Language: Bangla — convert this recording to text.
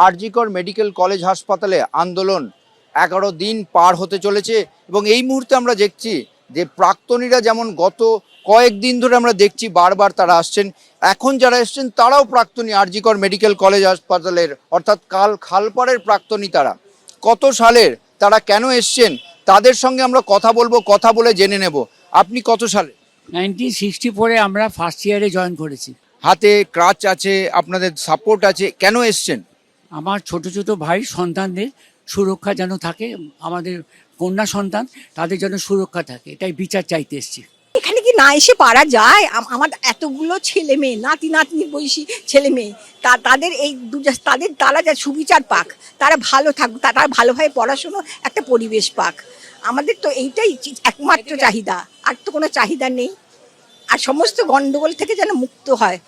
আর.জি. কর মেডিকেল কলেজ হাসপাতালে আন্দোলন 11 দিন পার হতে চলেছে এবং এই মুহূর্তে আমরা দেখছি যে প্রাক্তনীরা যেমন গত কয়েকদিন ধরে আমরা দেখছি বারবার তারা আসছেন, এখন যারা এসছেন তারাও প্রাক্তনী আর.জি. কর মেডিকেল কলেজ হাসপাতালের, অর্থাৎ খালপাড়ের প্রাক্তনী। তারা কত সালের, তারা কেন এসছেন তাদের সঙ্গে আমরা কথা বলবো, কথা বলে জেনে নেব। আপনি কত সালে? 1964-এ আমরা ফার্স্ট ইয়ারে জয়েন করেছি। হাতে ক্রাচ আছে, আপনাদের সাপোর্ট আছে, কেন এসছেন? আমার ছোট ছোট ভাই সন্তানদের সুরক্ষা যেন থাকে, আমাদের কন্যা সন্তান তাদের জন্য সুরক্ষা থাকে, এটাই বিচার চাইতে এসেছি। এখানে কি না এসে পারা যায়? আমার এতগুলো ছেলে মেয়ে, নাতি নাতনি বয়সী ছেলে মেয়ে, তাদের এই তারা যা সুবিচার পাক, তারা ভালো থাকুক, তারা ভালোভাবে পড়াশুনো একটা পরিবেশ পাক। আমাদের তো এইটাই একমাত্র চাহিদা, আর তো কোনো চাহিদা নেই। আর সমস্ত গন্ডগোল থেকে যেন মুক্ত হয়।